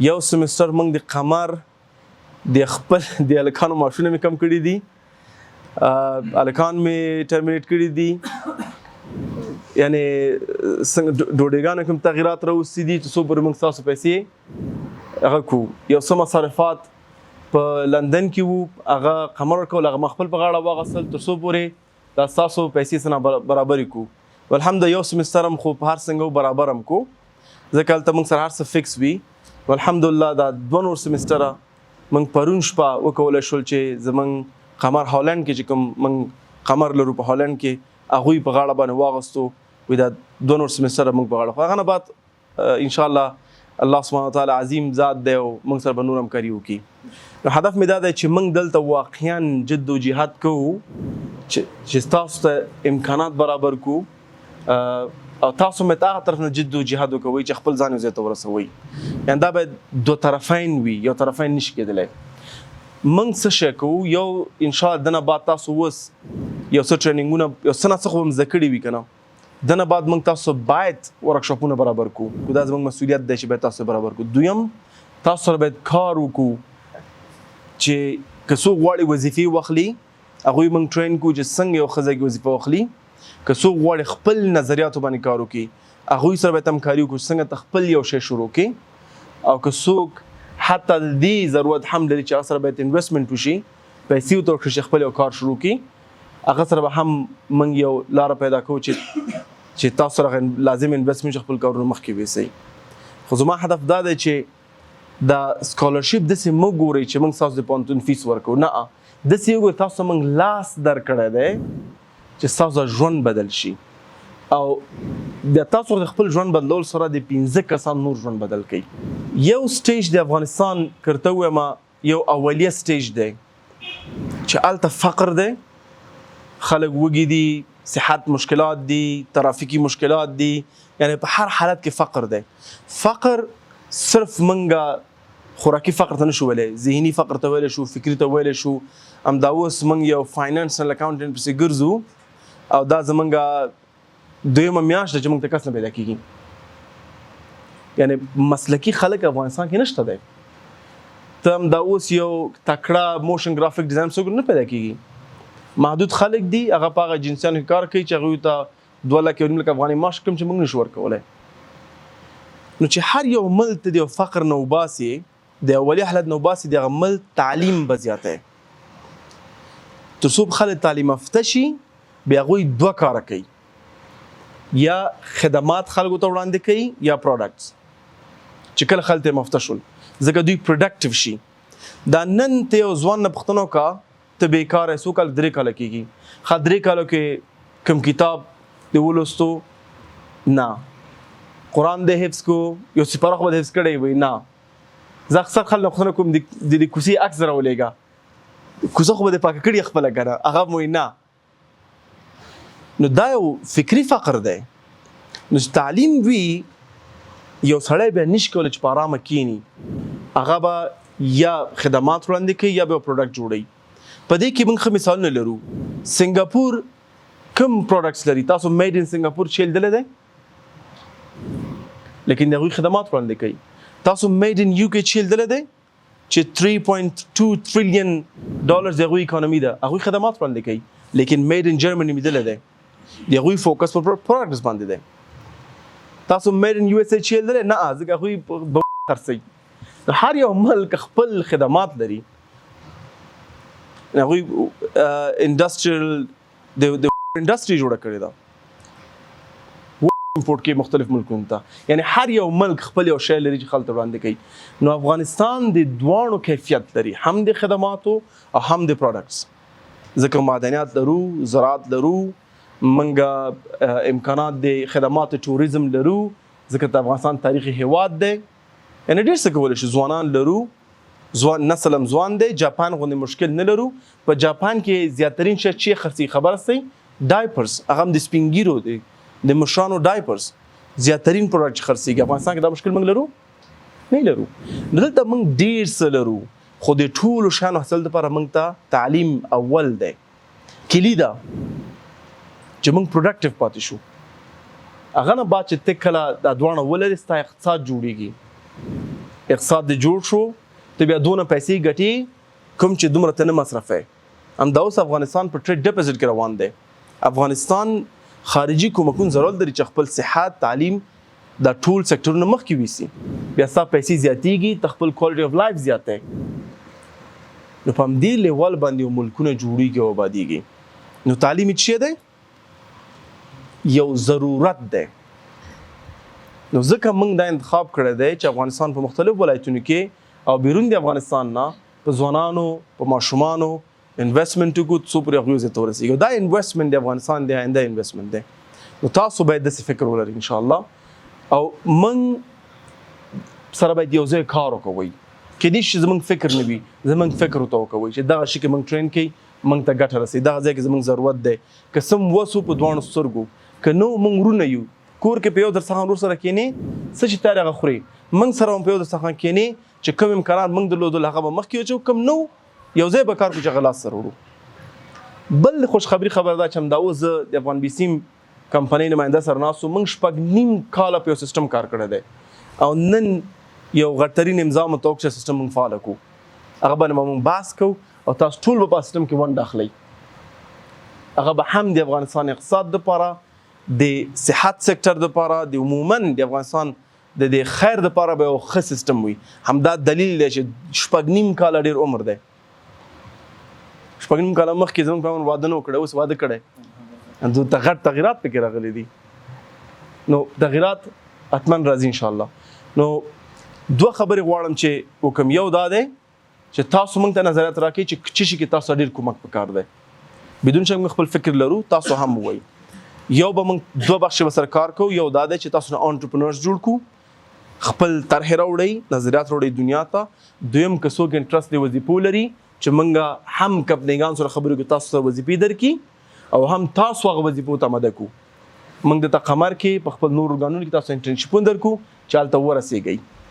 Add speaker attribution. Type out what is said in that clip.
Speaker 1: یو سمستر موږ د قمر د خپل د هلکانو معاشونه مې کم کړي دي، هلکان مې ټرمینیټ کړي دي، یعنې ډوډۍ کوم تغییرات راوستي دي تر څو پورې موږ ستاسو پیسې هغه کوو. یو څه مصارفات په لندن کې وو، هغه قمر ورکول، هغه ما خپل په غاړه واغوستل تر څو پورې دا ستاسو پیسې څه نه برابرې کړو. والحمدلله یو سمستر هم خو په هر څنګه برابر هم کو، ځکه هلته موږ سره هر څه فکس وي. والحمدلله دا 2 نور سمستره موږ پرون شپه وکولی شول چې زموږ قمر هالند کې چې کوم موږ قمر لرو په هالند کې هغوی په غاړه باندې واغوستو، وایي دا 2 نور سمستره موږ په غاړه. خو هغه نه بعد انشاءالله الله سبحانه وتعالی عظیم ذات دی او موږ سره به نور همکاري وکړي. نو هدف مې دا دی چې موږ دلته واقعا جد و جهاد کوو چې تاسو ته امکانات برابر کړو او تاسو مې هغه طرف نه جد و جهاد وکوئ چې خپل ځان یو ځای ته ورسوئ. یعنې دا باید دو طرفین وي، یو طرفین نشي کېدلی. موږ څه شی کوو، یو انشاءالله دنه بعد تاسو اوس یو څه ټریننګونه یو څه نه څه خو به م زده کړي وي که نه، دنه بعد موږ تاسو باید ورکشاپونه برابر کړو. دا زموږ مسؤلیت دی چې باید تاسو برابر کړو. دویم تاسو سره باید کار وکړو چې که څوک غواړي وظیفې واخلي هغوی موږ ټرین کړو چې څنګه یو ښځه وظیفه واخلي. که څوک غواړي خپل نظریاتو باندې کار وکړي هغوی سره باید همکاري وکړو چې څنګه ته خپل یو شی شروع کړي. او که څوک حتی د دې ضرورت هم لري چې هغه سره باید انویسټمنټ وشي، پیسې ورته ورکړي چې خپل یو کار شروع کړي، هغه سره به هم موږ یو لاره پیدا کوو چې تاسو سره لازم انویسټمنټ خپل کارونه مخکې ویسئ. خو زما هدف دا دی چې دا سکالرشپ داسې مه ګورئ چې موږ ستاسو د پوهنتون فیس ورکوو، نه داسې وګورئ تاسو ته موږ لاس درکړی دی چې ستاسو ژوند بدل شي. او د تاسو د خپل ژوند بدلول سره د 15 کسان نور ژوند بدل کوي. یو سټیج د افغانستان کرته وایم یو اولیه سټیج دی چې هلته فقر دی، خلک وږي دي، صحت مشکلات دي، ترافیکي مشکلات دي، یعنی په هر حالت کې فقر دی. فقر صرف منګه خوراکي فقر ته نشو ویلی، ذهني فقر ته ویلی شو، فکري ته ویلی شو. همدا اوس موږ یو فاینانشل اکاونټنټ پسې ګرځو او دا زمونږه دویمه میاشت ده چې موږ ته کس نه پیدا کېږي. یعنې مسلکي خلک افغانستان کې نشته دی. ته همدا اوس یو تکړه موشن ګرافیک ډیزاین څوک نه پیدا کېږي. محدود خلک دي، هغه په هغه جنسیانو کې کار کوي چې هغوی ته 2 لک یا 2 لک افغانۍ معاش کوم چې موږ نشو ورکولی. نو چې هر یو ملک ته د فقر نه وباسي، د اولي حالت نه وباسي، د هغه ملک تعلیم به زیاتی. تر څو خلک تعلیم یافته شي بیا هغوی 2 کاره کوي، یا خدمات خلکو ته وړاندې کوي یا پروډکټس. چې کله خلک ته مفته شول ځکه دوی پروډکټیو شي. دا نن ته یو ځوان نه پوښتنه وکړه ته بېکاره یې، څو کاله 3 کاله کېږي، ښه 3 کالو کې کوم کتاب دې ولوستو؟ نه. قرآن دې حفظ کو؟ یو سپاره خو به حفظ کړی وي؟ نه. زه اکثر خلک نه پوښتنه کوم د کوڅې عکس راولېږه، کوڅه خو به دې پاکه کړې خپله که نه؟ هغه مو نه. نو دا یو فکري فقر دی. نو چې تعلیم وي یو سړی بیا نشي کولی چې په ارامه کښېني، هغه به یا خدمات وړاندې کوي یا به یو پروډکټ جوړوي. په دې کې موږ ښه مثالونه لرو. سنګاپور کوم پروډکټس لري؟ تاسو میډ ان سنګاپور چې لیدلی دی، لیکن د هغوی خدمات وړاندې کوي. تاسو میډ ان یو کې چې لیدلی دی چې 3.2 ټریلیون ډالرز د هغوی اکانومي ده، هغوی خدمات وړاندې کوي. لیکن میډ ان جرمني مې لیدلی دی، د هغوی فوکس پر پروډکټس باندې دی. تاسو میډ ان یو اس اے چې لیدلی؟ نه، ځکه هغوی به خرڅوي. هر یو ملک خپل خدمات لري. هغوی انډسټریل د انډسټري جوړه کړې ده امپورټ کې مختلف ملکونو ته. یعنې هر یو ملک خپل یو شی لري چې خلکو ته وړاندې کوي. نو افغانستان د دواړو کیفیت لري، هم د خدماتو او هم د پروډکټس. ځکه معدنیات لرو، زراعت لرو، منګه امکانات د خدماتو ټوریزم لرو، ځکه د افغانستان تاریخي هیواد دی. یعنې ډېر څه کولی شو. ځوانان لرو، نسل هم ځوان دی. جاپان غوندې مشکل نه لرو. په جاپان کې زیاترین شی چې خرڅي خبر سئ ډایپرس، هغه هم د سپین ګیرو دی، د مشرانو ډایپرس زیاترین پروډکټ خرڅېږي. افغانستان کې دا مشکل موږ لرو؟ نه لرو. نو دلته موږ ډېر څه لرو، خو د ټولو شیانو حاصل دپاره موږ ته تعلیم اول دی، کلي ده چې موږ پروډکټیو پاتې شو. هغه نه بعد چې ته کله دا دواړه ولرې ستا اقتصاد جوړېږي. اقتصاد دې جوړ شو، ته بیا دونه پیسې ګټې کوم چې دومره ته نه مصرفې. همدا اوس افغانستان په ټریډ ډیپوزټ کې روان دی. افغانستان خارجي کومکونه ضرورت لري چې خپل صحت، تعلیم دا ټول سکتورونه مخکې ویسي. بیا ستا پیسې زیاتېږي، ته خپل کوالټي اف لایف زیاتوي. نو په همدې لیول باندې ملکونه جوړېږي او آبادېږي. نو تعلیم هېڅ شی دی؟ یو ضرورت دی. نو ځکه موږ دا انتخاب کړی دی چې افغانستان په مختلفو ولایتونو کې او بیرون د افغانستان نه په ځوانانو، په ماشومانو انویسټمنټ وکړو څو پورې هغوی ځای ته ورسېږي. دا انویسټمنټ د افغانستان د آینده انویسټمنټ دی. نو تاسو باید داسې فکر ولرئ انشاءالله، او موږ سره باید یو ځای کار وکوئ. کېدای شي زموږ فکر نه وي، زموږ فکر ورته وکوئ چې دغه شي کې موږ ټرین کوي، موږ ته ګټه رسوي. دغه ځای کې زموږ ضرورت دی. که څه وسو په دواړو سترګو، که نو موږ ورونه یو، کور کې په یو دسترخوان ورور سره کښېنې، څه چې تیار هغه خوري. موږ سره هم په یو دسترخوان کښېنې چې کوم امکانات موږ درلودل هغه به مخکې واچوو، کوم نو یو ځای به کار کړو چې هغه لاس سره وړو. بل خوشخبري خبره دا چې همدا اوس زه د افغان بي سي کمپنۍ نماینده سره ناست وم. موږ 6.5 کاله په یو سیسټم کار کړی دی او نن یو غټرین امضا متوقع چې سیسټم موږ فعاله کړو. هغه باندې به موږ بحث کوو او تاسو ټول به په سیسټم کې ونډه اخلئ. هغه به هم د افغانستان اقتصاد دپاره، د صحت سکتر دپاره، د عموما د افغانستان د خیر دپاره به یو ښه سیسټم وي. همدا دلیل دی چې 6.5 کاله ډېر عمر دی. 6.5 کاله مخکې زموږ په واده نه وکړی، اوس واده کړی، ته غټ تغیرات پکې راغلي دي. نو تغیرات حتما راځي انشاءالله. نو دوه خبرې غواړم چې وکم. یو دا دی چې تاسو موږ ته نظریات راکړئ چې څه شي کې تاسو ډېر کومک پکار دی. بدون شک موږ خپل فکر لرو، تاسو هم ووایئ. یو به موږ دوه بخشې به سره کار کوو. یو دا دی چې تاسو نه انټرپرنرز جوړ کړو، خپل طرحې راوړئ، نظریات راوړئ دنیا ته. دویم که څوک انټرست د وظیفو لري چې موږ هم کمپنیګانو سره خبرې کوو، تاسو سره وظیفې درکړي او هم تاسو هغه وظیفو ته آماده کړو. موږ دلته قمر کې په خپل نور ارګانونو کې تاسو انټرنشپونه درکړو چې هلته ورسېږئ.